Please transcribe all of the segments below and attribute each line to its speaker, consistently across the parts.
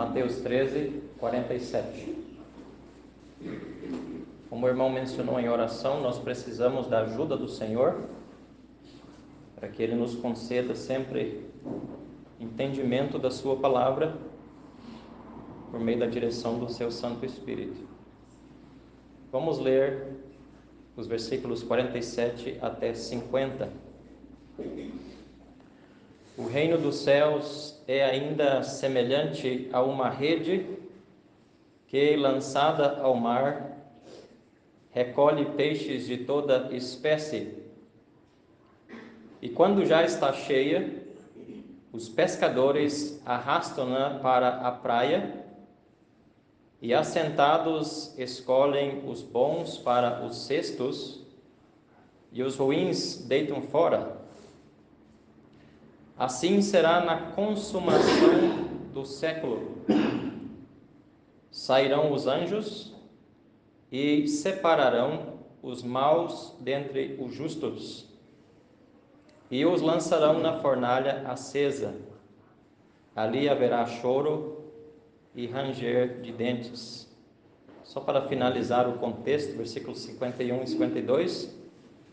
Speaker 1: Mateus 13, 47. Como o irmão mencionou em oração, nós precisamos da ajuda do Senhor para que Ele nos conceda sempre entendimento da Sua palavra por meio da direção do Seu Santo Espírito. Vamos ler os versículos 47 até 50. O reino dos céus é ainda semelhante a uma rede que, lançada ao mar, recolhe peixes de toda espécie. E quando já está cheia, os pescadores arrastam-na para a praia e, assentados, escolhem os bons para os cestos e os ruins deitam fora. Assim será na consumação do século. Sairão os anjos e separarão os maus dentre os justos, e os lançarão na fornalha acesa. Ali haverá choro e ranger de dentes. Só para finalizar o contexto, versículos 51 e 52,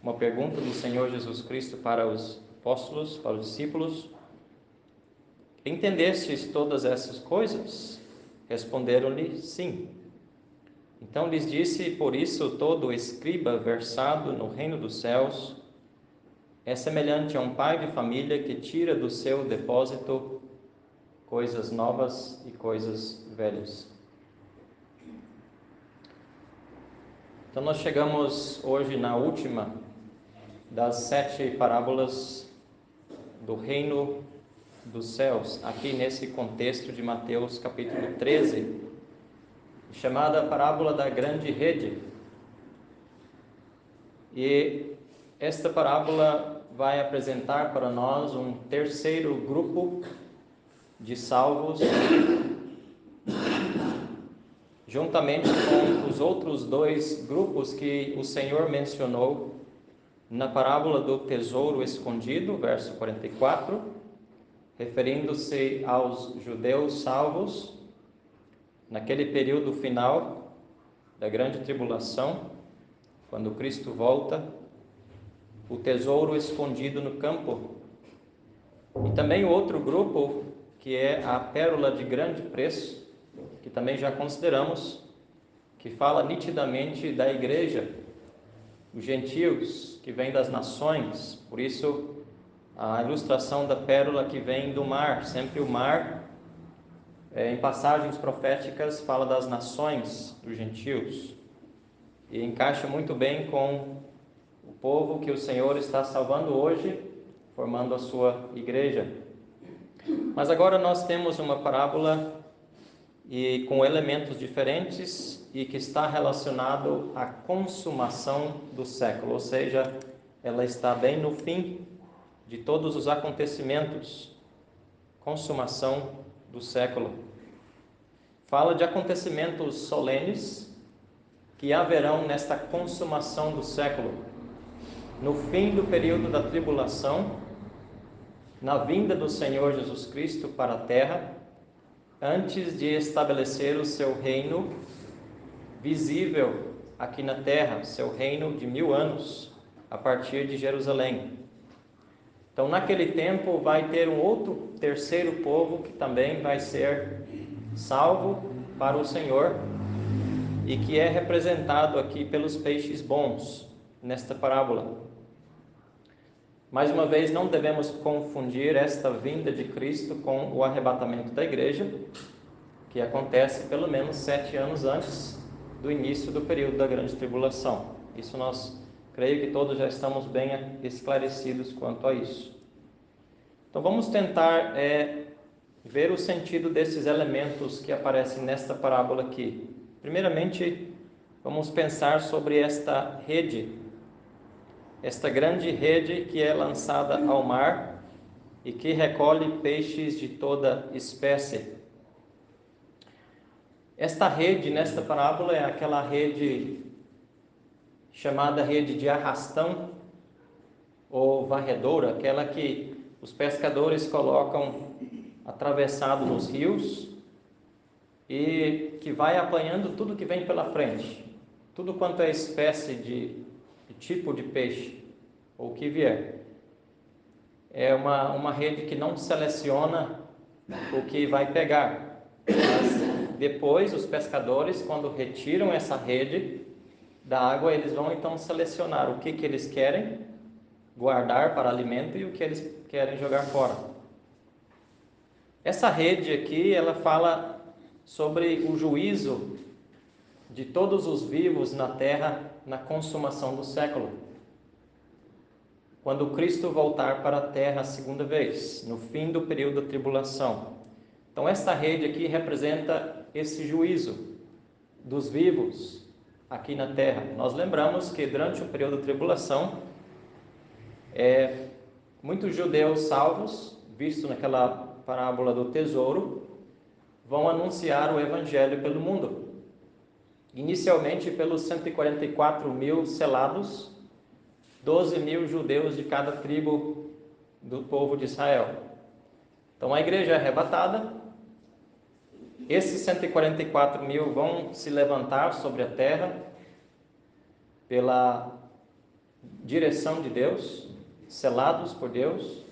Speaker 1: uma pergunta do Senhor Jesus Cristo para os apóstolos, para os discípulos: entendestes todas essas coisas? Responderam-lhe: sim. Então lhes disse: por isso todo escriba versado no reino dos céus é semelhante a um pai de família que tira do seu depósito coisas novas e coisas velhas. Então nós chegamos hoje na última das 7 parábolas do reino dos céus, aqui nesse contexto de Mateus capítulo 13, chamada parábola da grande rede. E esta parábola vai apresentar para nós um terceiro grupo de salvos, juntamente com os outros 2 grupos que o Senhor mencionou na parábola do tesouro escondido, verso 44, referindo-se aos judeus salvos naquele período final da grande tribulação, quando Cristo volta, o tesouro escondido no campo. E também o outro grupo, que é a pérola de grande preço, que também já consideramos, que fala nitidamente da igreja, os gentios que vêm das nações. Por isso a ilustração da pérola que vem do mar, sempre o mar, em passagens proféticas, fala das nações, dos gentios, e encaixa muito bem com o povo que o Senhor está salvando hoje, formando a sua igreja. Mas agora nós temos uma parábola e com elementos diferentes e que está relacionado à consumação do século, ou seja, ela está bem no fim de todos os acontecimentos, consumação do século. Fala de acontecimentos solenes que haverão nesta consumação do século, no fim do período da tribulação, na vinda do Senhor Jesus Cristo para a terra, antes de estabelecer o seu reino visível aqui na terra, seu reino de 1000 anos, a partir de Jerusalém. Então, naquele tempo, vai ter um outro terceiro povo que também vai ser salvo para o Senhor e que é representado aqui pelos peixes bons nesta parábola. Mais uma vez, não devemos confundir esta vinda de Cristo com o arrebatamento da igreja, que acontece pelo menos 7 anos antes do início do período da grande tribulação. Isso nós, creio que todos já estamos bem esclarecidos quanto a isso. Então vamos tentar ver o sentido desses elementos que aparecem nesta parábola aqui. Primeiramente, vamos pensar sobre esta rede, esta grande rede que é lançada ao mar e que recolhe peixes de toda espécie. Esta rede, nesta parábola, é aquela rede chamada rede de arrastão ou varredora, aquela que os pescadores colocam atravessado nos rios e que vai apanhando tudo que vem pela frente, tudo quanto é espécie de tipo de peixe, ou o que vier. É uma rede que não seleciona o que vai pegar, mas depois os pescadores, quando retiram essa rede da água, eles vão então selecionar o que eles querem guardar para alimento e o que eles querem jogar fora. Essa rede aqui, ela fala sobre o juízo de todos os vivos na terra na consumação do século, quando Cristo voltar para a terra a segunda vez, no fim do período da tribulação. Então esta rede aqui representa esse juízo dos vivos aqui na terra. Nós lembramos que durante o período da tribulação, muitos judeus salvos, visto naquela parábola do tesouro, vão anunciar o evangelho pelo mundo. Inicialmente pelos 144 mil selados, 12 mil judeus de cada tribo do povo de Israel. Então a igreja é arrebatada, esses 144 mil vão se levantar sobre a terra pela direção de Deus, selados por Deus,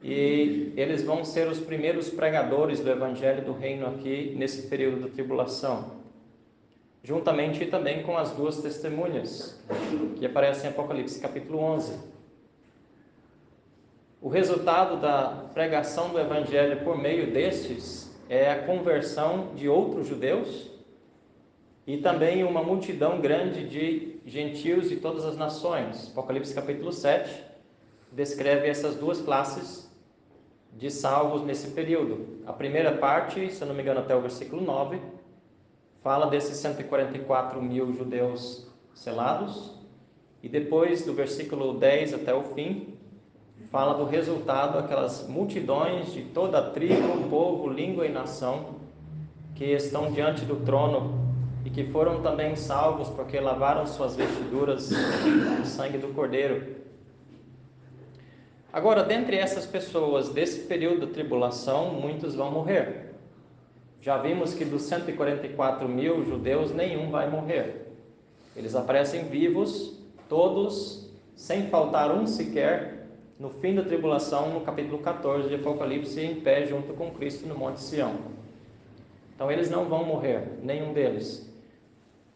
Speaker 1: e eles vão ser os primeiros pregadores do evangelho do reino aqui nesse período da tribulação, juntamente também com as duas testemunhas que aparecem em Apocalipse capítulo 11. O resultado da pregação do evangelho por meio destes é a conversão de outros judeus e também uma multidão grande de gentios de todas as nações. Apocalipse capítulo 7 descreve essas duas classes de salvos nesse período. A primeira parte, se eu não me engano até o versículo 9, fala desses 144 mil judeus selados, e depois do versículo 10 até o fim, fala do resultado, aquelas multidões de toda a tribo, povo, língua e nação, que estão diante do trono, e que foram também salvos, porque lavaram suas vestiduras no sangue do Cordeiro. Agora, dentre essas pessoas, desse período de tribulação, muitos vão morrer. Já vimos que dos 144 mil judeus, nenhum vai morrer. Eles aparecem vivos, todos, sem faltar um sequer, no fim da tribulação, no capítulo 14 de Apocalipse, em pé junto com Cristo no Monte Sião. Então eles não vão morrer, nenhum deles.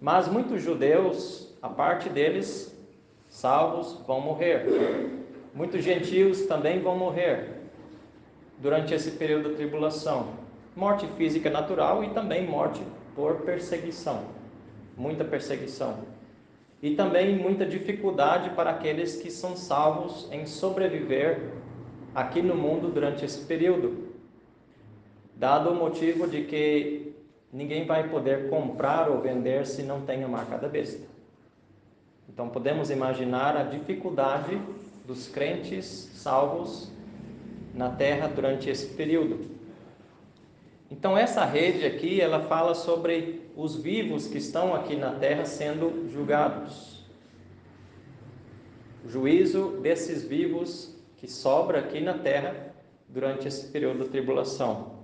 Speaker 1: Mas muitos judeus, a parte deles, salvos, vão morrer. Muitos gentios também vão morrer durante esse período da tribulação. Morte física natural e também morte por perseguição. Muita perseguição. E também muita dificuldade para aqueles que são salvos em sobreviver aqui no mundo durante esse período. Dado o motivo de que ninguém vai poder comprar ou vender se não tem a marca da besta. Então podemos imaginar a dificuldade dos crentes salvos na terra durante esse período. Então essa rede aqui, ela fala sobre os vivos que estão aqui na terra sendo julgados. O juízo desses vivos que sobra aqui na terra durante esse período da tribulação.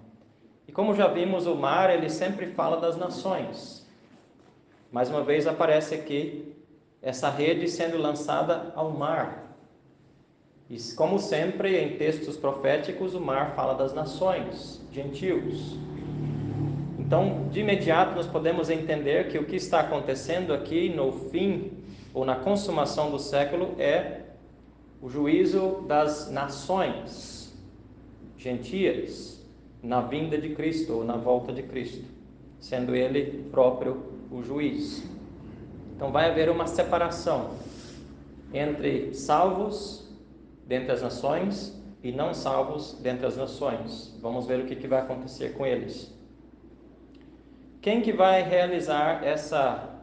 Speaker 1: E como já vimos, o mar, ele sempre fala das nações. Mais uma vez aparece aqui essa rede sendo lançada ao mar. E como sempre, em textos proféticos, o mar fala das nações, gentios. Então, de imediato, nós podemos entender que o que está acontecendo aqui no fim, ou na consumação do século, é o juízo das nações gentias, na vinda de Cristo, ou na volta de Cristo, sendo Ele próprio o juiz. Então, vai haver uma separação entre salvos dentre as nações e não salvos dentre as nações. Vamos ver o que vai acontecer com eles. Quem que vai realizar essa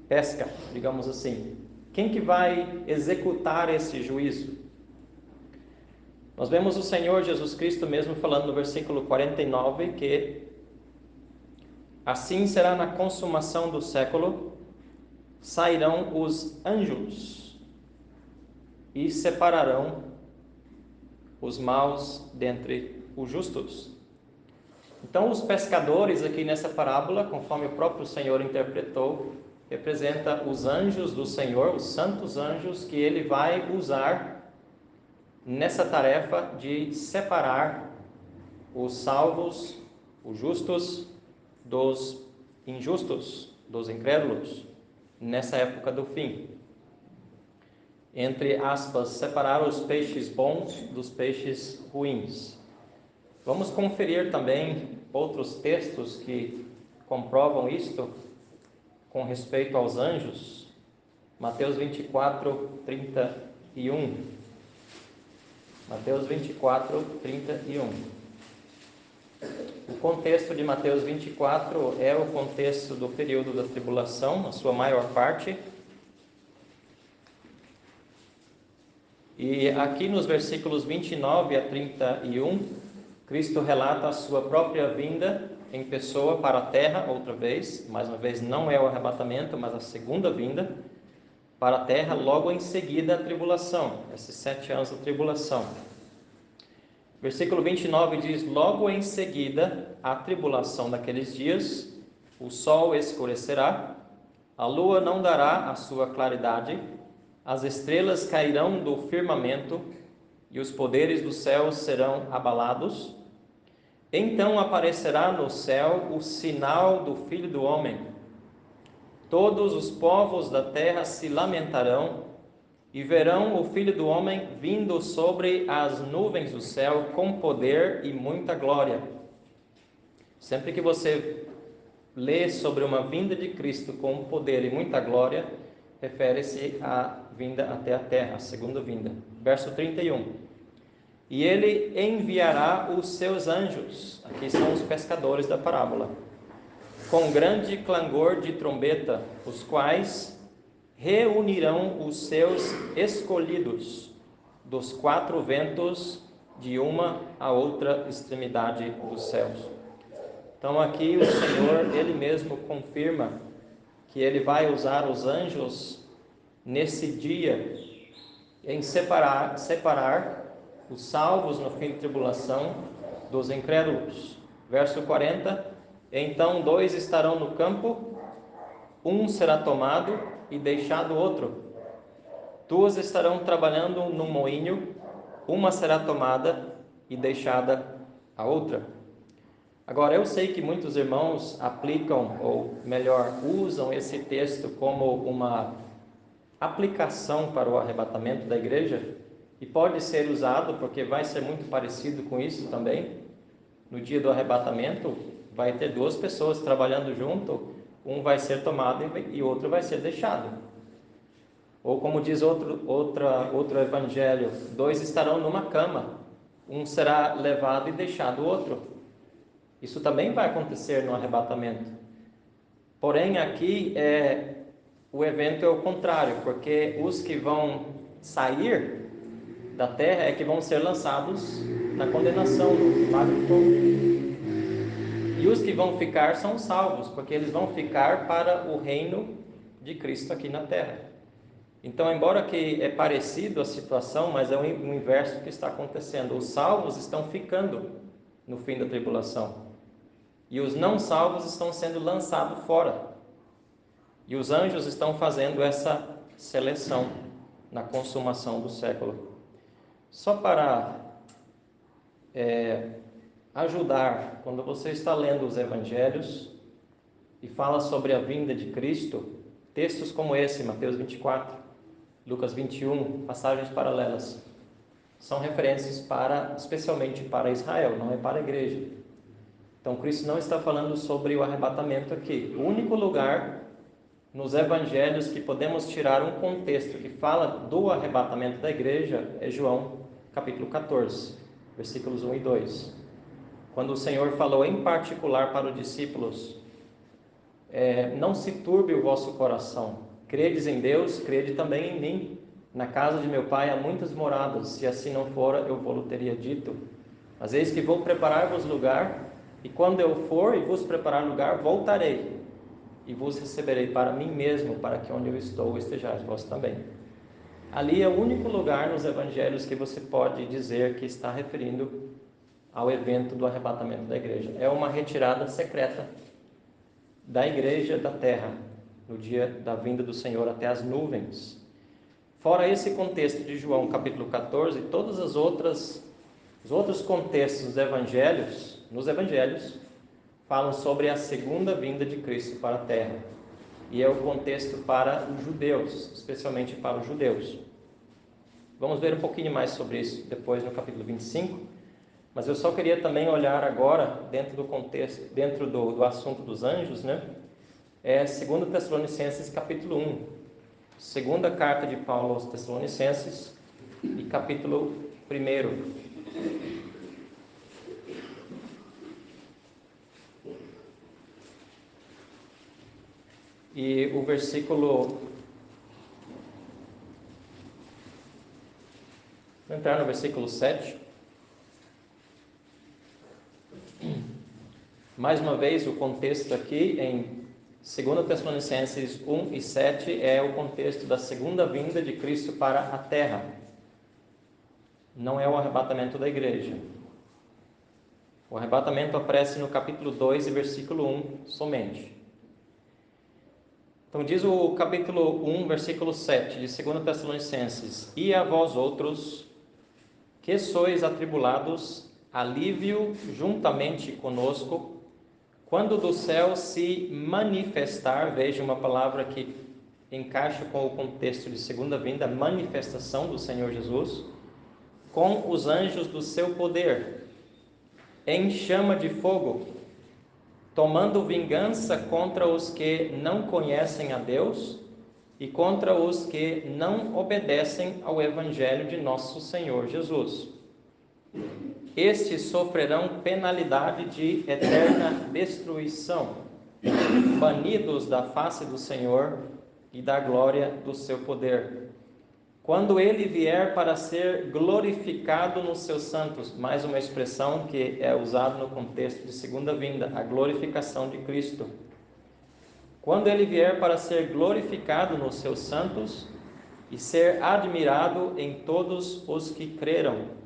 Speaker 1: pesca, digamos assim? Quem que vai executar esse juízo? Nós vemos o Senhor Jesus Cristo mesmo falando no versículo 49 que assim será na consumação do século, sairão os anjos e separarão os maus dentre os justos. Então, os pescadores aqui nessa parábola, conforme o próprio Senhor interpretou, representa os anjos do Senhor, os santos anjos que ele vai usar nessa tarefa de separar os salvos, os justos, dos injustos, dos incrédulos, nessa época do fim. Entre aspas, separar os peixes bons dos peixes ruins. Vamos conferir também outros textos que comprovam isto com respeito aos anjos. Mateus 24, 31. Mateus 24, 31. O contexto de Mateus 24 é o contexto do período da tribulação, na sua maior parte. E aqui nos versículos 29 a 31, Cristo relata a sua própria vinda em pessoa para a terra, outra vez. Mais uma vez, não é o arrebatamento, mas a segunda vinda para a terra, logo em seguida a tribulação, esses 7 anos da tribulação. Versículo 29 diz: logo em seguida a tribulação daqueles dias, o sol escurecerá, a lua não dará a sua claridade, as estrelas cairão do firmamento e os poderes do céu serão abalados. Então aparecerá no céu o sinal do Filho do Homem. Todos os povos da terra se lamentarão e verão o Filho do Homem vindo sobre as nuvens do céu com poder e muita glória. Sempre que você lê sobre uma vinda de Cristo com poder e muita glória, refere-se à vinda até a terra, a segunda vinda. Verso 31. E ele enviará os seus anjos, aqui são os pescadores da parábola, com grande clangor de trombeta, os quais reunirão os seus escolhidos dos 4 ventos, de uma a outra extremidade dos céus. Então aqui o Senhor, ele mesmo confirma que ele vai usar os anjos nesse dia em separar os salvos no fim de tribulação dos incrédulos. Verso 40, então 2 estarão no campo, um será tomado e deixado outro. 2 estarão trabalhando no moinho, uma será tomada e deixada a outra. Agora, eu sei que muitos irmãos aplicam, ou melhor, usam esse texto como uma aplicação para o arrebatamento da igreja, e pode ser usado porque vai ser muito parecido com isso também. No dia do arrebatamento, vai ter 2 pessoas trabalhando junto, um vai ser tomado e outro vai ser deixado. Ou como diz outro evangelho, 2 estarão numa cama, um será levado e deixado o outro. Isso também vai acontecer no arrebatamento. Porém, aqui o evento é o contrário, porque os que vão sair da terra é que vão ser lançados na condenação, no lago de fogo. E os que vão ficar são salvos, porque eles vão ficar para o reino de Cristo aqui na terra. Então, embora que é parecido a situação, mas é o inverso que está acontecendo. Os salvos estão ficando no fim da tribulação. E os não salvos estão sendo lançados fora. E os anjos estão fazendo essa seleção na consumação do século. Só para ajudar, quando você está lendo os evangelhos e fala sobre a vinda de Cristo, textos como esse, Mateus 24, Lucas 21, passagens paralelas, são referências especialmente para Israel, não é para a igreja. Então, Cristo não está falando sobre o arrebatamento aqui. O único lugar nos evangelhos que podemos tirar um contexto que fala do arrebatamento da igreja é João, capítulo 14, versículos 1 e 2. Quando o Senhor falou em particular para os discípulos, não se turbe o vosso coração, credes em Deus, crede também em mim. Na casa de meu pai há muitas moradas, se assim não fora, eu vou-lo teria dito. Mas eis que vou preparar-vos lugar, e quando eu for e vos preparar lugar, voltarei, e vos receberei para mim mesmo, para que onde eu estou estejais vós também. Ali é o único lugar nos evangelhos que você pode dizer que está referindo ao evento do arrebatamento da igreja. É uma retirada secreta da igreja da terra, no dia da vinda do Senhor até as nuvens. Fora esse contexto de João capítulo 14, todos os outros contextos dos evangelhos, nos evangelhos, falam sobre a segunda vinda de Cristo para a terra. E é o contexto para os judeus, especialmente para os judeus. Vamos ver um pouquinho mais sobre isso depois no capítulo 25, mas eu só queria também olhar agora, dentro do contexto, dentro do assunto dos anjos, né? É 2 Tessalonicenses capítulo 1, segunda carta de Paulo aos Tessalonicenses e capítulo 1. E o versículo... Vou entrar no versículo 7. Mais uma vez, o contexto aqui em 2 Tessalonicenses 1 e 7 é o contexto da segunda vinda de Cristo para a terra. Não é o arrebatamento da igreja. O arrebatamento aparece no capítulo 2 e versículo 1 somente. Então diz o capítulo 1, versículo 7 de 2 Tessalonicenses: E a vós outros, que sois atribulados, alívio juntamente conosco, quando do céu se manifestar, veja uma palavra que encaixa com o contexto de segunda vinda, a manifestação do Senhor Jesus, com os anjos do seu poder, em chama de fogo, tomando vingança contra os que não conhecem a Deus e contra os que não obedecem ao Evangelho de nosso Senhor Jesus. Estes sofrerão penalidade de eterna destruição, banidos da face do Senhor e da glória do seu poder, quando ele vier para ser glorificado nos seus santos. Mais uma expressão que é usada no contexto de segunda vinda, a glorificação de Cristo. Quando ele vier para ser glorificado nos seus santos e ser admirado em todos os que creram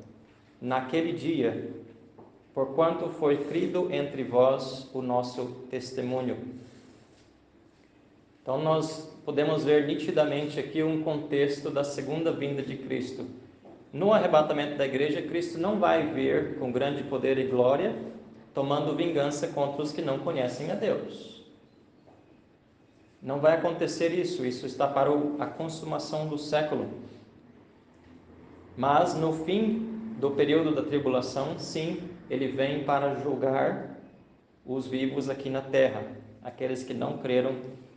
Speaker 1: naquele dia, porquanto foi crido entre vós o nosso testemunho. Então nós podemos ver nitidamente aqui um contexto da segunda vinda de Cristo. No arrebatamento da igreja, Cristo não vai vir com grande poder e glória, tomando vingança contra os que não conhecem a Deus. Não vai acontecer isso, isso está para a consumação do século. Mas no fim do período da tribulação, sim, ele vem para julgar os vivos aqui na terra, aqueles que não creram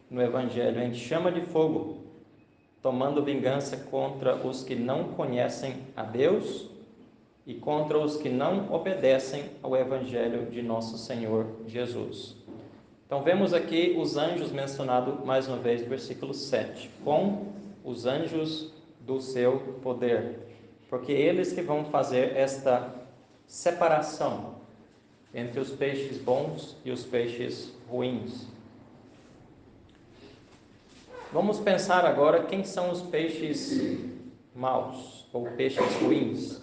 Speaker 1: no Evangelho, em chama de fogo, tomando vingança contra os que não conhecem a Deus e contra os que não obedecem ao Evangelho de nosso Senhor Jesus. Então vemos aqui os anjos mencionados mais uma vez no versículo 7, com os anjos do seu poder, porque eles que vão fazer esta separação entre os peixes bons e os peixes ruins. Vamos pensar agora quem são os peixes maus ou peixes ruins.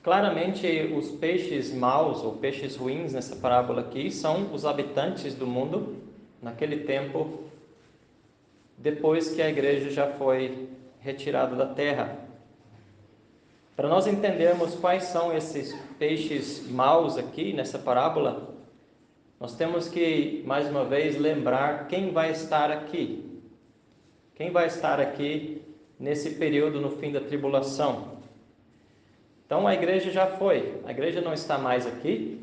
Speaker 1: Claramente, os peixes maus ou peixes ruins nessa parábola aqui são os habitantes do mundo naquele tempo, depois que a igreja já foi retirada da terra. Para nós entendermos quais são esses peixes maus aqui nessa parábola, nós temos que, mais uma vez, lembrar quem vai estar aqui. Quem vai estar aqui nesse período no fim da tribulação? Então a igreja já foi, a igreja não está mais aqui.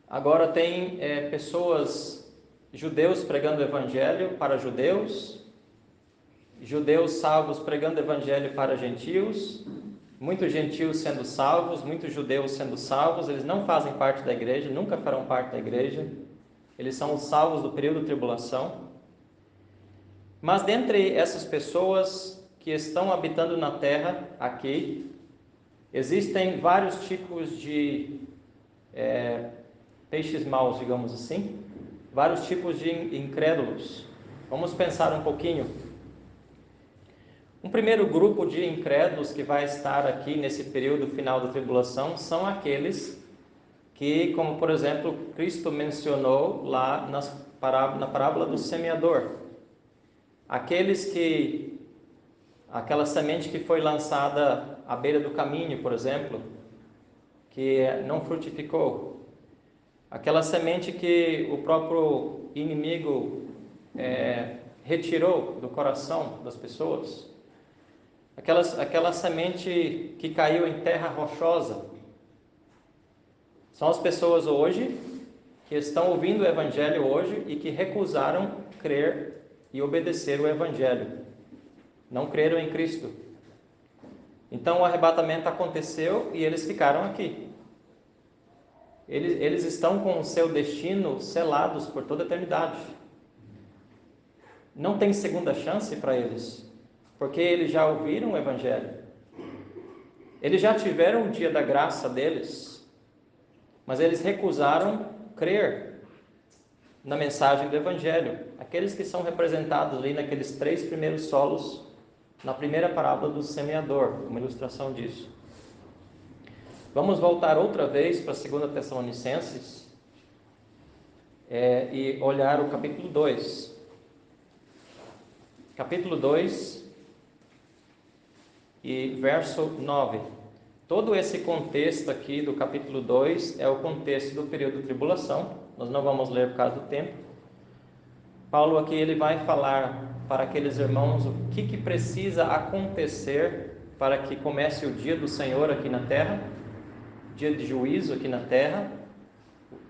Speaker 1: Agora tem pessoas, judeus pregando o evangelho para judeus, judeus salvos pregando o evangelho para gentios, muitos gentios sendo salvos, muitos judeus sendo salvos. Eles não fazem parte da igreja, nunca farão parte da igreja, eles são os salvos do período de tribulação. Mas dentre essas pessoas que estão habitando na terra aqui, existem vários tipos de peixes maus, digamos assim, vários tipos de incrédulos. Vamos pensar um pouquinho. Um primeiro grupo de incrédulos que vai estar aqui nesse período final da tribulação são aqueles que, como por exemplo, Cristo mencionou lá na parábola do semeador. Aquela semente que foi lançada à beira do caminho, por exemplo, que não frutificou. Aquela semente que o próprio inimigo retirou do coração das pessoas. Aquela semente que caiu em terra rochosa. São as pessoas hoje que estão ouvindo o Evangelho hoje e que recusaram crer e obedecer o Evangelho. Não creram em Cristo. Então o arrebatamento aconteceu e eles ficaram aqui. Eles estão com o seu destino selados por toda a eternidade. Não tem segunda chance para eles, porque eles já ouviram o Evangelho. Eles já tiveram o dia da graça deles, mas eles recusaram crer na mensagem do Evangelho. Aqueles que são representados ali naqueles 3 primeiros solos, na primeira parábola do semeador, uma ilustração disso. Vamos voltar outra vez para 2 Tessalonicenses e olhar o capítulo 2. Capítulo 2 e verso 9. Todo esse contexto aqui do capítulo 2 é o contexto do período de tribulação. Nós não vamos ler por causa do tempo. Paulo aqui ele vai falar para aqueles irmãos o que precisa acontecer para que comece o dia do Senhor aqui na terra, dia de juízo aqui na terra,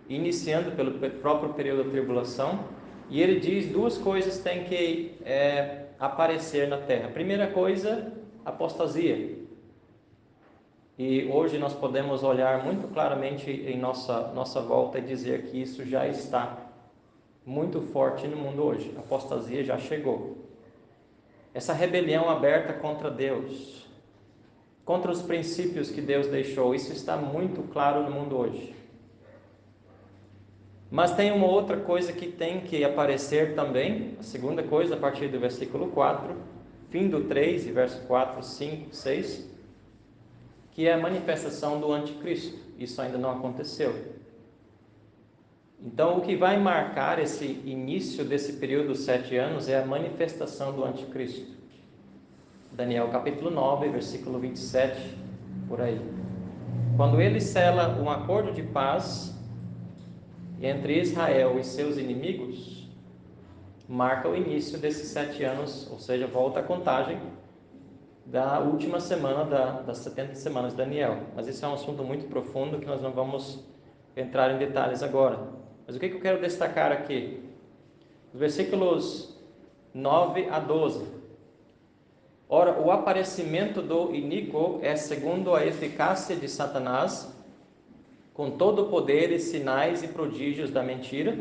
Speaker 1: iniciando pelo próprio período da tribulação. E ele diz 2 coisas têm que aparecer na terra. A primeira coisa, apostasia. E hoje nós podemos olhar muito claramente em nossa volta e dizer que isso já está muito forte no mundo hoje. A apostasia já chegou. Essa rebelião aberta contra Deus, contra os princípios que Deus deixou, isso está muito claro no mundo hoje. Mas tem uma outra coisa que tem que aparecer também, a segunda coisa, a partir do versículo 4, fim do 3, e verso 4, 5, 6, que é a manifestação do anticristo. Isso ainda não aconteceu. Então, o que vai marcar esse início desse período de 7 anos é a manifestação do anticristo. Daniel capítulo 9, versículo 27, por aí. Quando ele sela um acordo de paz entre Israel e seus inimigos, marca o início desses 7 anos, ou seja, volta a contagem da última semana das 70 semanas de Daniel. Mas isso é um assunto muito profundo que nós não vamos entrar em detalhes agora. Mas o que eu quero destacar aqui? Os versículos 9 a 12. Ora, o aparecimento do iníquo é segundo a eficácia de Satanás, com todo o poder e sinais e prodígios da mentira,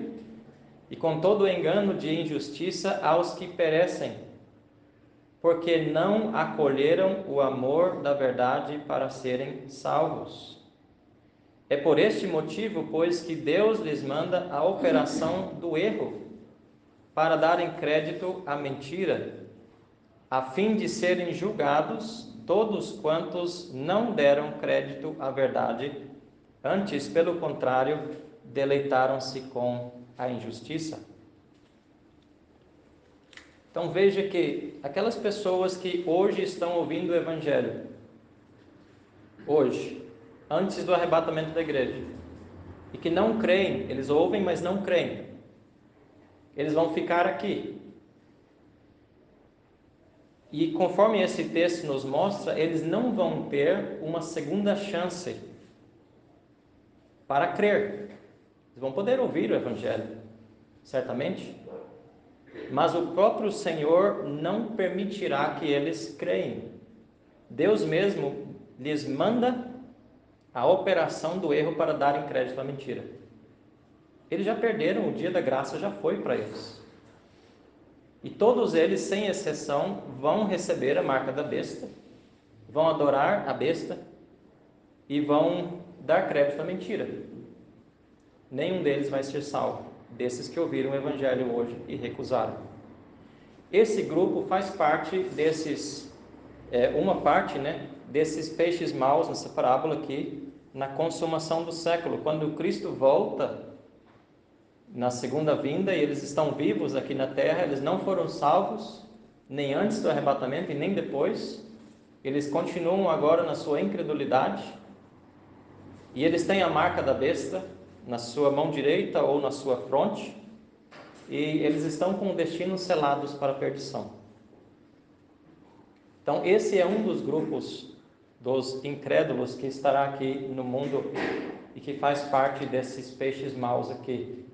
Speaker 1: e com todo o engano de injustiça aos que perecem, porque não acolheram o amor da verdade para serem salvos. É por este motivo, pois, que Deus lhes manda a operação do erro, para darem crédito à mentira, a fim de serem julgados todos quantos não deram crédito à verdade, antes, pelo contrário, deleitaram-se com a injustiça. Então veja que aquelas pessoas que hoje estão ouvindo o Evangelho, hoje, antes do arrebatamento da igreja, e que não creem, eles ouvem, mas não creem, eles vão ficar aqui. E conforme esse texto nos mostra, eles não vão ter uma segunda chance para crer. Eles vão poder ouvir o Evangelho, certamente, mas o próprio Senhor não permitirá que eles creem. Deus mesmo lhes manda a operação do erro para darem crédito à mentira. Eles já perderam, o dia da graça já foi para eles. E todos eles, sem exceção, vão receber a marca da besta, vão adorar a besta e vão dar crédito à mentira. Nenhum deles vai ser salvo, desses que ouviram o Evangelho hoje e recusaram. Esse grupo faz parte desses uma parte, né, desses peixes maus nessa parábola aqui, na consumação do século, quando Cristo volta na segunda vinda e eles estão vivos aqui na terra, eles não foram salvos nem antes do arrebatamento e nem depois, eles continuam agora na sua incredulidade e eles têm a marca da besta na sua mão direita ou na sua fronte e eles estão com o destino selados para a perdição. Então esse é um dos grupos dos incrédulos que estará aqui no mundo e que faz parte desses peixes maus aqui.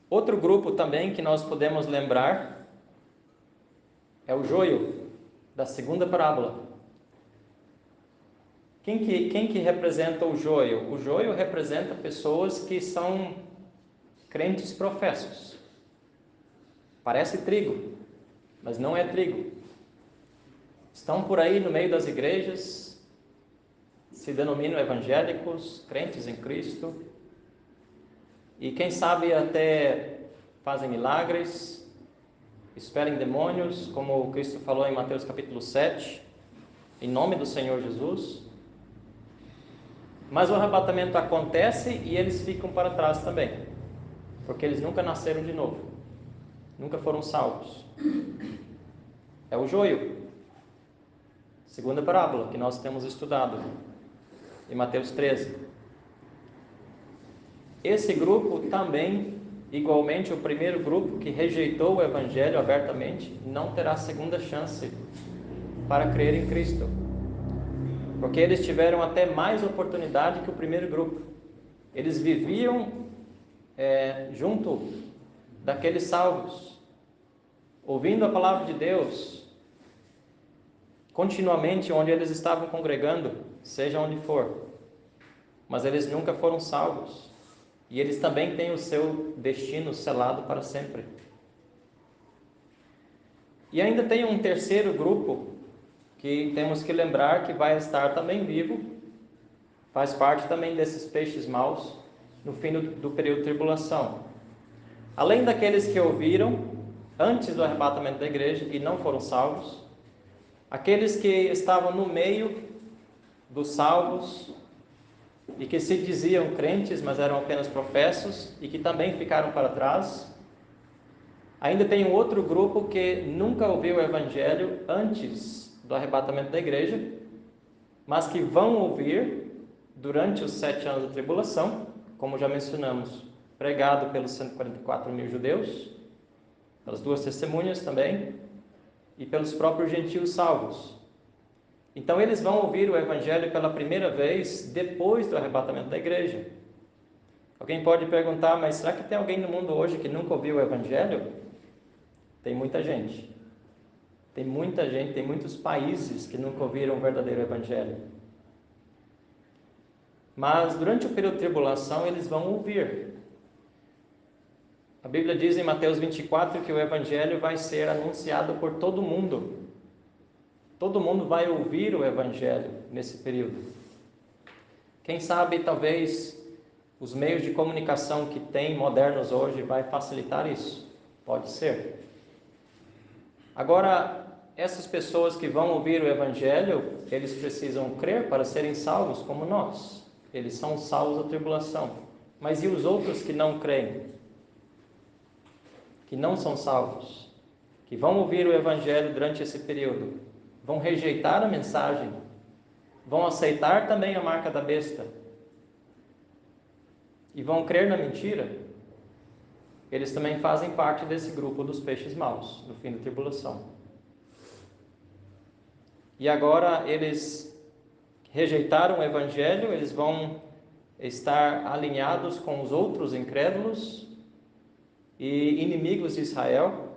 Speaker 1: Outro grupo também que nós podemos lembrar é o joio da segunda parábola. Quem que representa o joio? O joio representa pessoas que são crentes professos. Parece trigo, mas não é trigo. Estão por aí no meio das igrejas, se denominam evangélicos, crentes em Cristo, e quem sabe até fazem milagres, esperem demônios, como Cristo falou em Mateus capítulo 7, em nome do Senhor Jesus. Mas o arrebatamento acontece e eles ficam para trás também, porque eles nunca nasceram de novo, nunca foram salvos. É o joio, segunda parábola que nós temos estudado em Mateus 13. Esse grupo também, igualmente o primeiro grupo que rejeitou o Evangelho abertamente, não terá segunda chance para crer em Cristo, porque eles tiveram até mais oportunidade que o primeiro grupo. Eles viviam junto daqueles salvos, ouvindo a palavra de Deus continuamente onde eles estavam congregando, seja onde for, mas eles nunca foram salvos. E eles também têm o seu destino selado para sempre. E ainda tem um terceiro grupo que temos que lembrar que vai estar também vivo, faz parte também desses peixes maus no fim do período de tribulação. Além daqueles que ouviram antes do arrebatamento da igreja e não foram salvos, aqueles que estavam no meio dos salvos e que se diziam crentes, mas eram apenas professos e que também ficaram para trás. Ainda tem um outro grupo que nunca ouviu o Evangelho antes do arrebatamento da igreja, mas que vão ouvir durante os 7 anos da tribulação, como já mencionamos, pregado pelos 144.000 judeus, pelas 2 testemunhas também, e pelos próprios gentios salvos. Então eles vão ouvir o Evangelho pela primeira vez depois do arrebatamento da igreja. Alguém pode perguntar, mas será que tem alguém no mundo hoje que nunca ouviu o Evangelho? Tem muita gente. Tem muita gente, tem muitos países que nunca ouviram o verdadeiro Evangelho. Mas durante o período de tribulação eles vão ouvir. A Bíblia diz em Mateus 24 que o Evangelho vai ser anunciado por todo mundo. Todo mundo vai ouvir o Evangelho nesse período. Quem sabe, talvez, os meios de comunicação que tem modernos hoje vai facilitar isso. Pode ser. Agora, essas pessoas que vão ouvir o Evangelho, eles precisam crer para serem salvos como nós. Eles são salvos da tribulação. Mas e os outros que não creem? Que não são salvos? Que vão ouvir o Evangelho durante esse período? Vão rejeitar a mensagem? Vão aceitar também a marca da besta? E vão crer na mentira? Eles também fazem parte desse grupo dos peixes maus, no fim da tribulação. E agora eles rejeitaram o Evangelho, eles vão estar alinhados com os outros incrédulos e inimigos de Israel.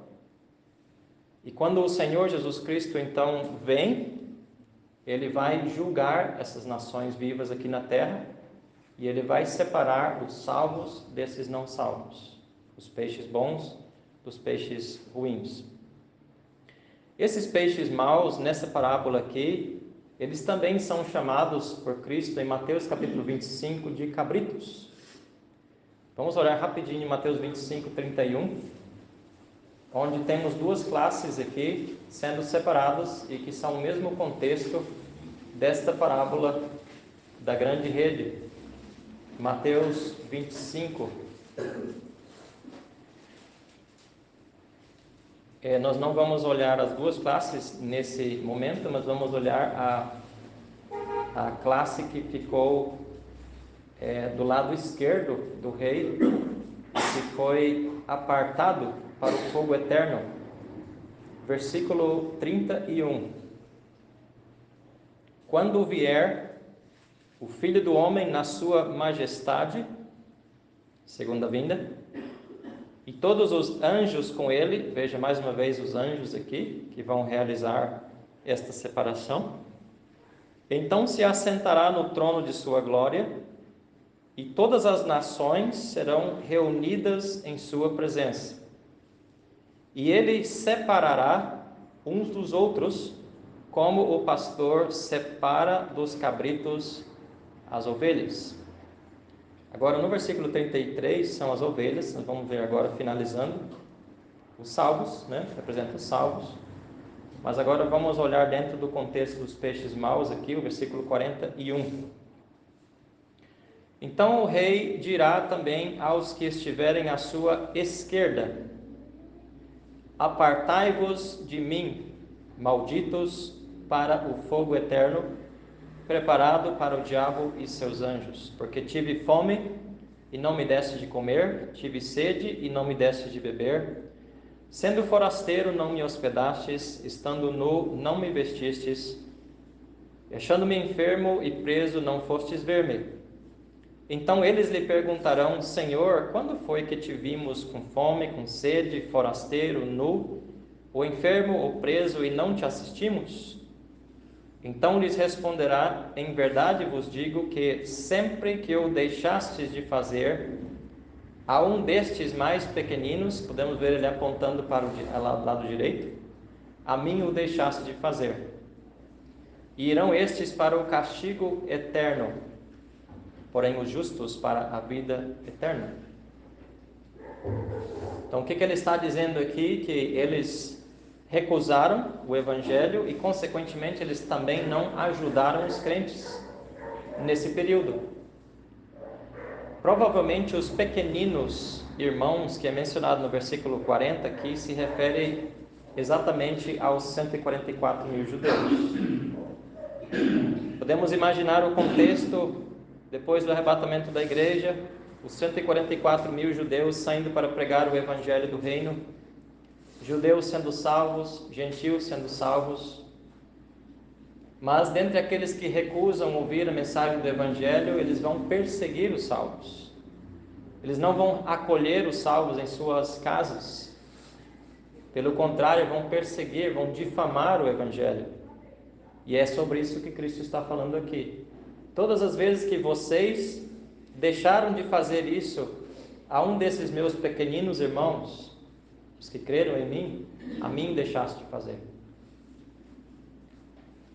Speaker 1: E quando o Senhor Jesus Cristo então vem, Ele vai julgar essas nações vivas aqui na terra e Ele vai separar os salvos desses não salvos, os peixes bons dos peixes ruins. Esses peixes maus, nessa parábola aqui, eles também são chamados por Cristo em Mateus capítulo 25 de cabritos. Vamos olhar rapidinho em Mateus 25, 31. onde temos duas classes aqui sendo separadas e que são o mesmo contexto desta parábola da grande rede. Mateus 25. Nós não vamos olhar as duas classes nesse momento, mas vamos olhar a classe que ficou do lado esquerdo do rei, que foi apartado para o fogo eterno. Versículo 31. Quando vier o Filho do Homem na sua majestade, segunda vinda, e todos os anjos com ele, veja mais uma vez os anjos aqui, que vão realizar esta separação, então se assentará no trono de sua glória, e todas as nações serão reunidas em sua presença. E ele separará uns dos outros, como o pastor separa dos cabritos as ovelhas. Agora, no versículo 33, são as ovelhas. Nós vamos ver agora, finalizando, os salvos, representa os salvos. Mas agora vamos olhar dentro do contexto dos peixes maus aqui, o versículo 41. Então o rei dirá também aos que estiverem à sua esquerda: apartai-vos de mim, malditos, para o fogo eterno, preparado para o diabo e seus anjos. Porque tive fome e não me deste de comer, tive sede e não me deste de beber, sendo forasteiro não me hospedastes, estando nu não me vestistes, achando-me enfermo e preso não fostes ver-me. Então eles lhe perguntarão: Senhor, quando foi que te vimos com fome, com sede, forasteiro, nu, ou enfermo ou preso, e não te assistimos? Então lhes responderá: em verdade vos digo que sempre que o deixastes de fazer a um destes mais pequeninos, podemos ver ele apontando para o lado direito, a mim o deixaste de fazer. E irão estes para o castigo eterno, porém os justos para a vida eterna. Então o que ele está dizendo aqui? Que eles recusaram o evangelho e consequentemente eles também não ajudaram os crentes nesse período. Provavelmente os pequeninos irmãos que é mencionado no versículo 40 aqui se refere exatamente aos 144 mil judeus. Podemos imaginar o contexto depois do arrebatamento da igreja, os 144 mil judeus saindo para pregar o evangelho do reino, judeus sendo salvos, gentios sendo salvos. Mas dentre aqueles que recusam ouvir a mensagem do evangelho, eles vão perseguir os salvos. Eles não vão acolher os salvos em suas casas. Pelo contrário, vão perseguir, vão difamar o evangelho. E é sobre isso que Cristo está falando aqui. Todas as vezes que vocês deixaram de fazer isso a um desses meus pequeninos irmãos, os que creram em mim, a mim deixaste de fazer.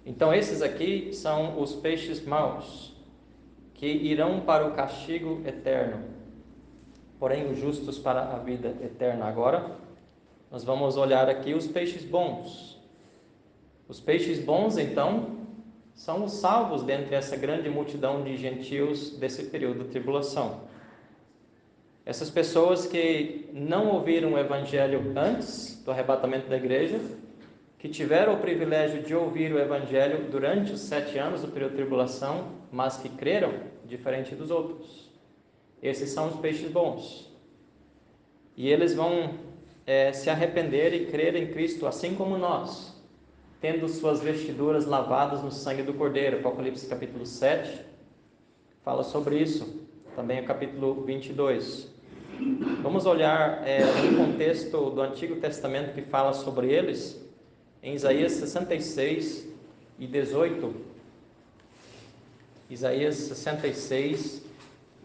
Speaker 1: Então esses aqui são os peixes maus, que irão para o castigo eterno, porém os justos para a vida eterna. Agora, nós vamos olhar aqui os peixes bons. Os peixes bons, então, são os salvos dentre essa grande multidão de gentios desse período de tribulação. Essas pessoas que não ouviram o evangelho antes do arrebatamento da igreja, que tiveram o privilégio de ouvir o evangelho durante os 7 anos do período de tribulação, mas que creram, diferente dos outros. Esses são os peixes bons. E eles vão se arrepender e crer em Cristo, assim como nós, tendo suas vestiduras lavadas no sangue do Cordeiro. Apocalipse capítulo 7 fala sobre isso, também o capítulo 22. Vamos olhar um contexto do Antigo Testamento que fala sobre eles, em Isaías 66 e 18. Isaías 66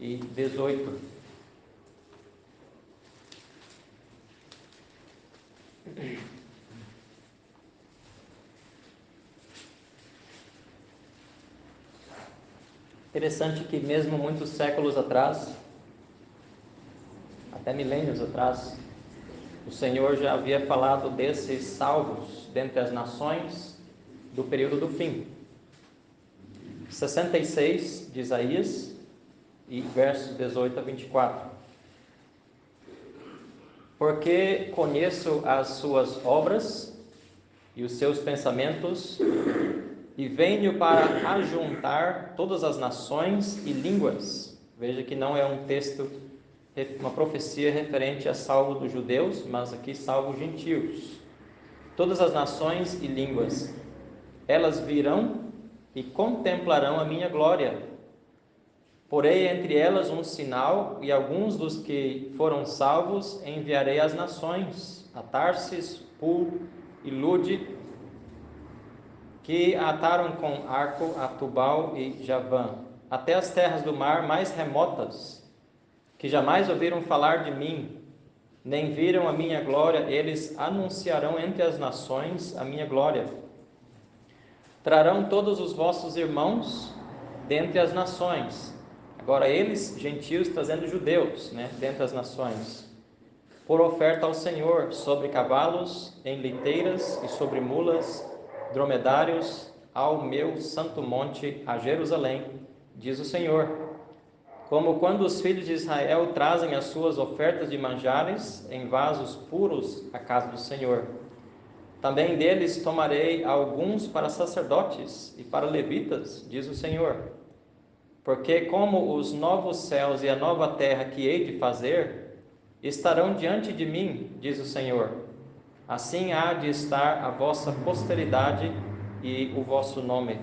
Speaker 1: e 18. Interessante que mesmo muitos séculos atrás, até milênios atrás, O Senhor já havia falado desses salvos dentre as nações do período do fim. 66 de Isaías e versos 18 a 24. Porque conheço as suas obras e os seus pensamentos, e venho para ajuntar todas as nações e línguas. Veja que não é um texto, uma profecia referente a salvo dos judeus, mas aqui salvo gentios. Todas as nações e línguas, elas virão e contemplarão a minha glória. Porei entre elas um sinal, e alguns dos que foram salvos enviarei às nações, a Tarsis, Pul e Lude, que ataram com arco a Tubal e Javã, até as terras do mar mais remotas, que jamais ouviram falar de mim, nem viram a minha glória. Eles anunciarão entre as nações a minha glória. Trarão todos os vossos irmãos dentre as nações. Agora eles, gentios, trazendo judeus, dentre as nações, por oferta ao Senhor, sobre cavalos, em liteiras e sobre mulas, dromedários, ao meu santo monte, a Jerusalém, diz o Senhor. Como quando os filhos de Israel trazem as suas ofertas de manjares em vasos puros à casa do Senhor. Também deles tomarei alguns para sacerdotes e para levitas, diz o Senhor. Porque como os novos céus e a nova terra que hei de fazer estarão diante de mim, diz o Senhor, assim há de estar a vossa posteridade e o vosso nome.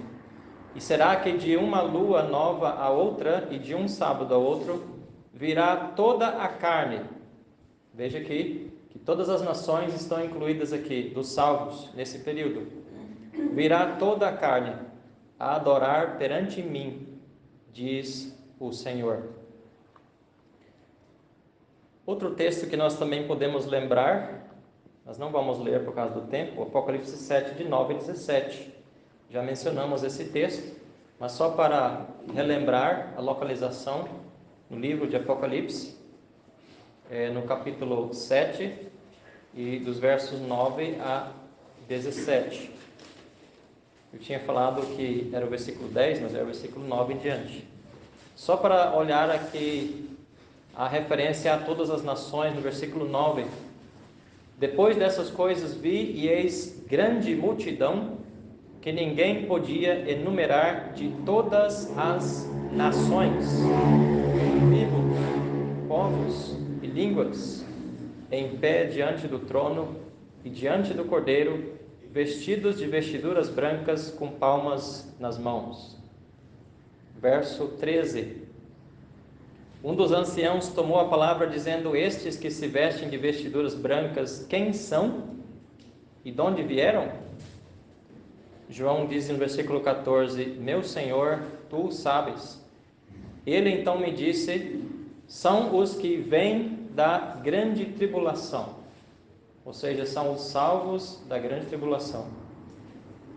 Speaker 1: E será que de uma lua nova a outra e de um sábado a outro virá toda a carne. Veja aqui que todas as nações estão incluídas aqui, dos salvos, nesse período. Virá toda a carne a adorar perante mim, diz o Senhor. Outro texto que nós também podemos lembrar, nós não vamos ler por causa do tempo, Apocalipse 7, de 9 a 17. Já mencionamos esse texto, mas só para relembrar a localização no livro de Apocalipse, no capítulo 7, e dos versos 9 a 17. Eu tinha falado que era o versículo 10, mas é o versículo 9 em diante. Só para olhar aqui a referência a todas as nações, no versículo 9. Depois dessas coisas vi, e eis grande multidão, que ninguém podia enumerar, de todas as nações, tribos, povos e línguas, em pé diante do trono e diante do Cordeiro, vestidos de vestiduras brancas, com palmas nas mãos. Verso 13. Um dos anciãos tomou a palavra, dizendo: estes que se vestem de vestiduras brancas, quem são e de onde vieram? João diz no versículo 14: meu Senhor, tu sabes. Ele então me disse: são os que vêm da grande tribulação, ou seja, são os salvos da grande tribulação.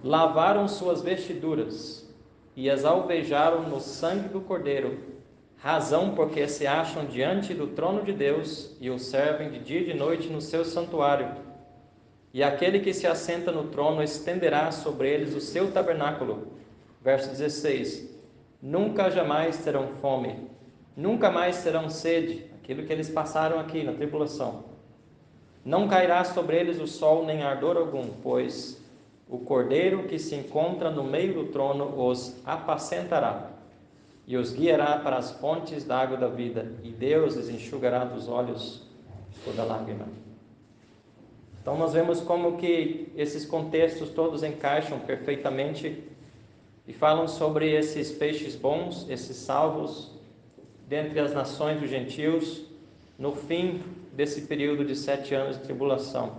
Speaker 1: Lavaram suas vestiduras e as alvejaram no sangue do Cordeiro, razão porque se acham diante do trono de Deus e o servem de dia e de noite no seu santuário. E aquele que se assenta no trono estenderá sobre eles o seu tabernáculo. Verso 16. Nunca jamais terão fome, nunca mais terão sede, aquilo que eles passaram aqui na tribulação. Não cairá sobre eles o sol nem ardor algum, pois o Cordeiro que se encontra no meio do trono os apacentará e os guiará para as fontes da água da vida, e Deus lhes enxugará dos olhos toda lágrima. Então nós vemos como que esses contextos todos encaixam perfeitamente e falam sobre esses peixes bons, esses salvos dentre as nações dos gentios, no fim desse período de 7 anos de tribulação.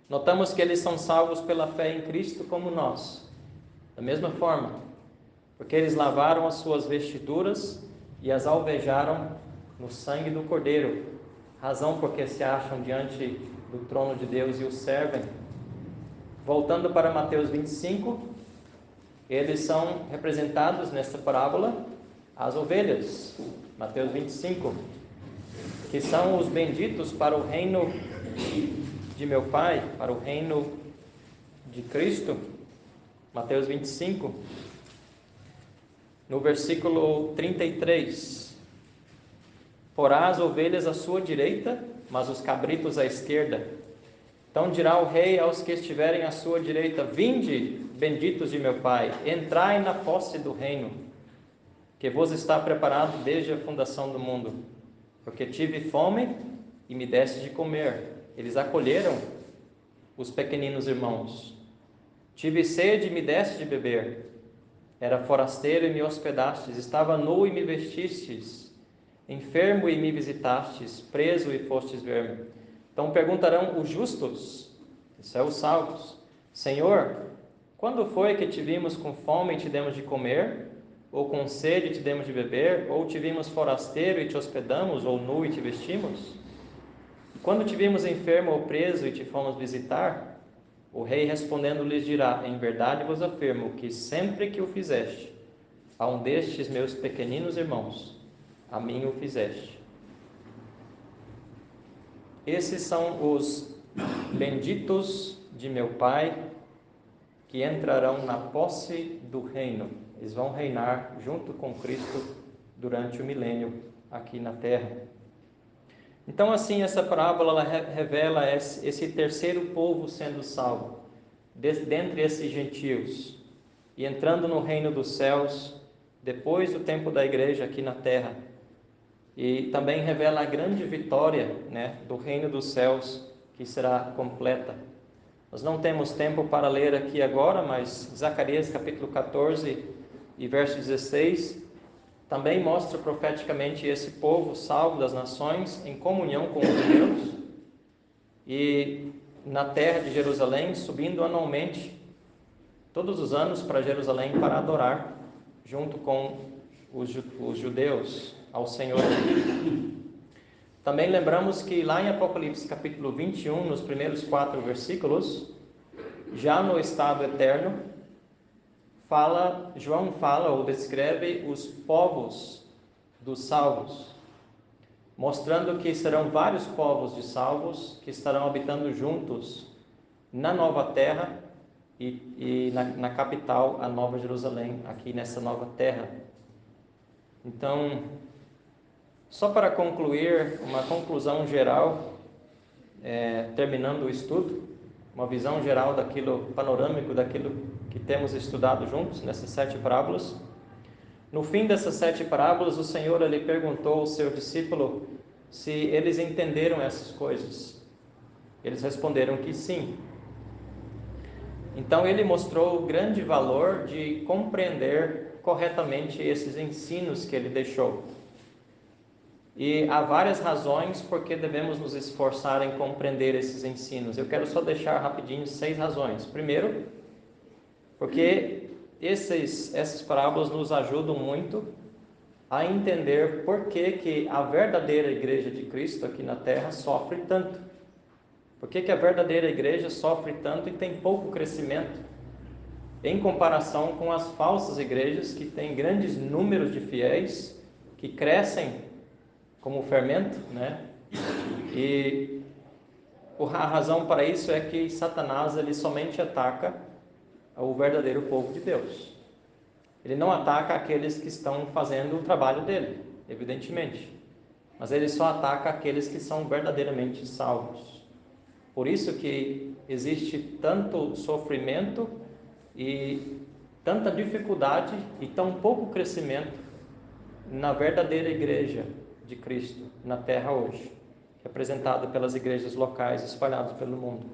Speaker 1: Notamos que eles são salvos pela fé em Cristo como nós, da mesma forma, porque eles lavaram as suas vestiduras e as alvejaram no sangue do Cordeiro, razão porque se acham diante do trono de Deus e o servem. Voltando para Mateus 25, eles são representados nesta parábola as ovelhas. Mateus 25, que são os benditos para o reino de meu Pai, para o reino de Cristo, Mateus 25, no versículo 33. Porá as ovelhas à sua direita, mas os cabritos à esquerda. Então dirá o rei aos que estiverem à sua direita: vinde, benditos de meu Pai, entrai na posse do reino, que vos está preparado desde a fundação do mundo. Porque tive fome e me deste de comer. Eles acolheram os pequeninos irmãos. Tive sede e me deste de beber. Era forasteiro e me hospedastes. Estava nu e me vestistes. Enfermo e me visitastes. Preso e fostes ver-me. Então perguntarão os justos, isso é os salvos: Senhor, quando foi que te vimos com fome e te demos de comer? Ou com sede e te demos de beber? Ou te vimos forasteiro e te hospedamos? Ou nu e te vestimos? Quando te vimos enfermo ou preso e te fomos visitar? O rei respondendo lhes dirá: em verdade vos afirmo que sempre que o fizeste a um destes meus pequeninos irmãos, a mim o fizeste. Esses são os benditos de meu Pai, que entrarão na posse do reino. Eles vão reinar junto com Cristo durante o milênio aqui na terra. Então, assim, essa parábola ela revela esse terceiro povo sendo salvo, dentre esses gentios, e entrando no reino dos céus, depois do tempo da igreja aqui na terra. E também revela a grande vitória, do reino dos céus, que será completa. Nós não temos tempo para ler aqui agora, mas Zacarias capítulo 14 e verso 16 também mostra profeticamente esse povo salvo das nações em comunhão com os judeus e na terra de Jerusalém, subindo anualmente, todos os anos, para Jerusalém para adorar junto com os judeus ao Senhor. Também lembramos que lá em Apocalipse capítulo 21, nos primeiros 4 versículos, já no estado eterno, João fala ou descreve os povos dos salvos, mostrando que serão vários povos de salvos que estarão habitando juntos na nova terra e na capital, a Nova Jerusalém, aqui nessa nova terra. Então, só para concluir, uma conclusão geral, terminando o estudo, uma visão geral panorâmico daquilo que temos estudado juntos nessas 7 parábolas. No fim dessas 7 parábolas, o Senhor lhe perguntou ao seu discípulo se eles entenderam essas coisas. Eles responderam que sim. Então ele mostrou o grande valor de compreender corretamente esses ensinos que ele deixou. E há várias razões por que devemos nos esforçar em compreender esses ensinos. Eu quero só deixar rapidinho 6 razões. Primeiro, porque essas parábolas nos ajudam muito a entender por que a verdadeira igreja de Cristo aqui na terra sofre tanto. Por que a verdadeira igreja sofre tanto e tem pouco crescimento em comparação com as falsas igrejas que têm grandes números de fiéis, que crescem como fermento, E a razão para isso é que Satanás ele somente ataca o verdadeiro povo de Deus. Ele não ataca aqueles que estão fazendo o trabalho dele, evidentemente, mas ele só ataca aqueles que são verdadeiramente salvos. Por isso que existe tanto sofrimento e tanta dificuldade e tão pouco crescimento na verdadeira igreja de Cristo na terra hoje, representada pelas igrejas locais espalhadas pelo mundo.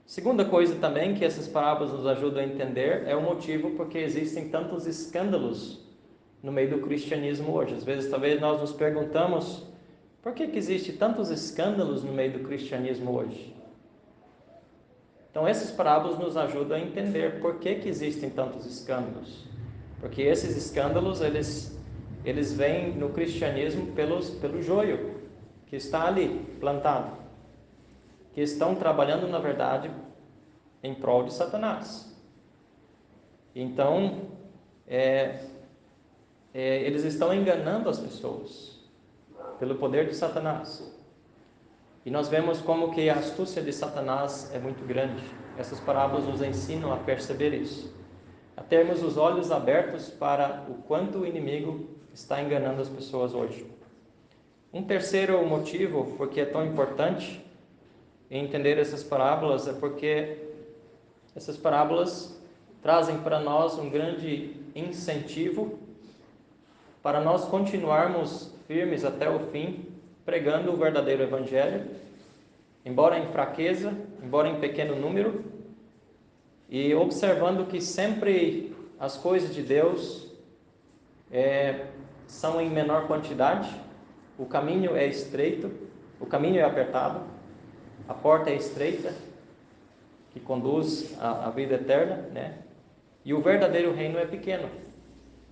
Speaker 1: Segunda coisa também que essas parábolas nos ajudam a entender é o motivo porque existem tantos escândalos no meio do cristianismo hoje. Às vezes, talvez nós nos perguntamos por que existe tantos escândalos no meio do cristianismo hoje. Então, essas parábolas nos ajudam a entender por que existem tantos escândalos. Porque esses escândalos, eles vêm no cristianismo pelo joio que está ali, plantado, que estão trabalhando, na verdade, em prol de Satanás. Então, eles estão enganando as pessoas pelo poder de Satanás. E nós vemos como que a astúcia de Satanás é muito grande. Essas parábolas nos ensinam a perceber isso, a termos os olhos abertos para o quanto o inimigo está enganando as pessoas hoje. Um terceiro motivo porque é tão importante entender essas parábolas é porque essas parábolas trazem para nós um grande incentivo para nós continuarmos firmes até o fim, pregando o verdadeiro evangelho, embora em fraqueza, embora em pequeno número, e observando que sempre as coisas de Deus são em menor quantidade, o caminho é estreito, o caminho é apertado, a porta é estreita, que conduz à vida eterna, né? E o verdadeiro reino é pequeno,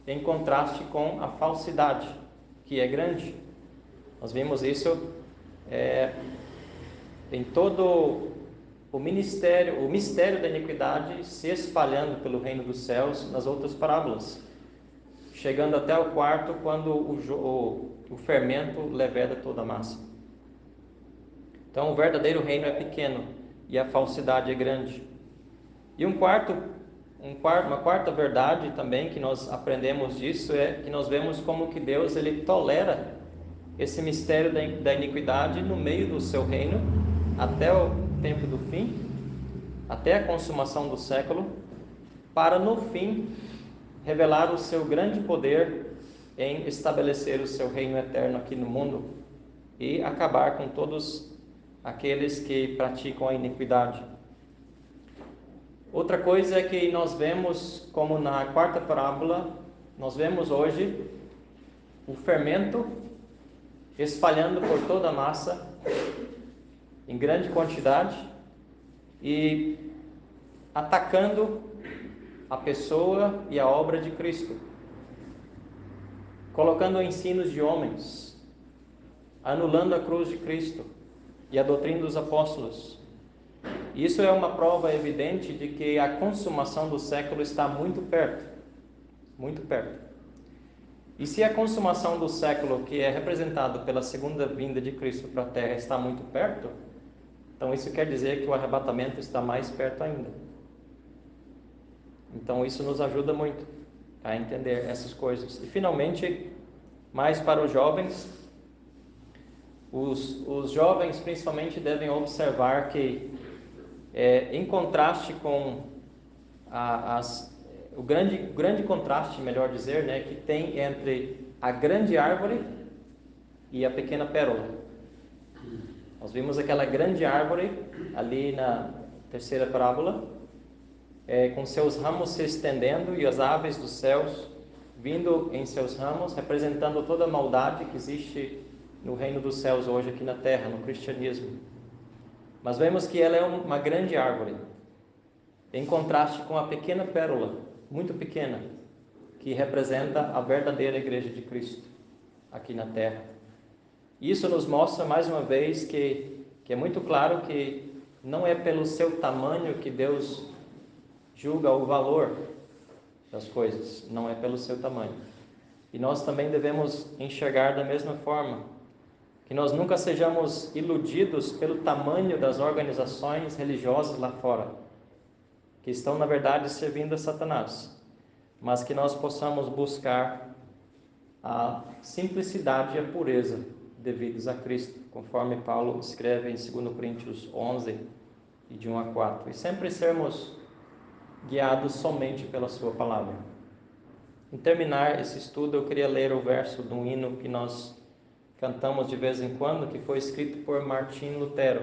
Speaker 1: em contraste com a falsidade, que é grande. Nós vimos isso em todo o mistério da iniquidade se espalhando pelo reino dos céus nas outras parábolas, chegando até o quarto, quando o fermento leveda toda a massa. Então o verdadeiro reino é pequeno e a falsidade é grande. E uma quarta verdade também que nós aprendemos disso é que nós vemos como que Deus ele tolera esse mistério da iniquidade no meio do seu reino até o tempo do fim, até a consumação do século, para no fim revelar o seu grande poder em estabelecer o seu reino eterno aqui no mundo e acabar com todos aqueles que praticam a iniquidade. Outra coisa é que nós vemos, como na quarta parábola, nós vemos hoje o fermento espalhando por toda a massa em grande quantidade e atacando a pessoa e a obra de Cristo, colocando ensinos de homens, anulando a cruz de Cristo e a doutrina dos apóstolos. Isso é uma prova evidente de que a consumação do século está muito perto, muito perto. E se a consumação do século, que é representado pela segunda vinda de Cristo para a Terra, está muito perto, então isso quer dizer que o arrebatamento está mais perto ainda. Então isso nos ajuda muito a entender essas coisas. E finalmente, mais para os jovens, os jovens principalmente devem observar que em contraste com o grande contraste, melhor dizer, né, que tem entre a grande árvore e a pequena pérola. Nós vimos aquela grande árvore ali na terceira parábola, com seus ramos se estendendo e as aves dos céus vindo em seus ramos, representando toda a maldade que existe no reino dos céus hoje aqui na terra, no cristianismo. Mas vemos que ela é uma grande árvore, em contraste com a pequena pérola, muito pequena, que representa a verdadeira igreja de Cristo aqui na terra. Isso nos mostra mais uma vez que é muito claro que não é pelo seu tamanho que Deus julga o valor das coisas, não é pelo seu tamanho. E nós também devemos enxergar da mesma forma, que nós nunca sejamos iludidos pelo tamanho das organizações religiosas lá fora, que estão na verdade servindo a Satanás, mas que nós possamos buscar a simplicidade e a pureza devidos a Cristo, conforme Paulo escreve em 2 Coríntios 11, e de 1 a 4, e sempre sermos guiados somente pela sua palavra. Em terminar esse estudo, eu queria ler o verso de um hino que nós cantamos de vez em quando, que foi escrito por Martim Lutero,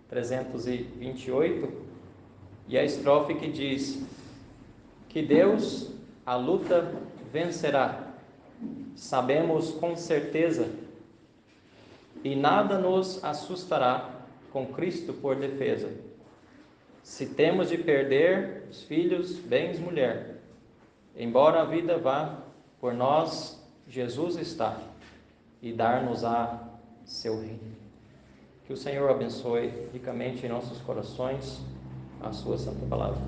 Speaker 1: 328, e a estrofe que diz: que Deus a luta vencerá, sabemos com certeza, e nada nos assustará com Cristo por defesa. Se temos de perder os filhos, bens, mulher, embora a vida vá, por nós Jesus está, e dar-nos-á seu reino. Que o Senhor abençoe ricamente em nossos corações a sua santa palavra.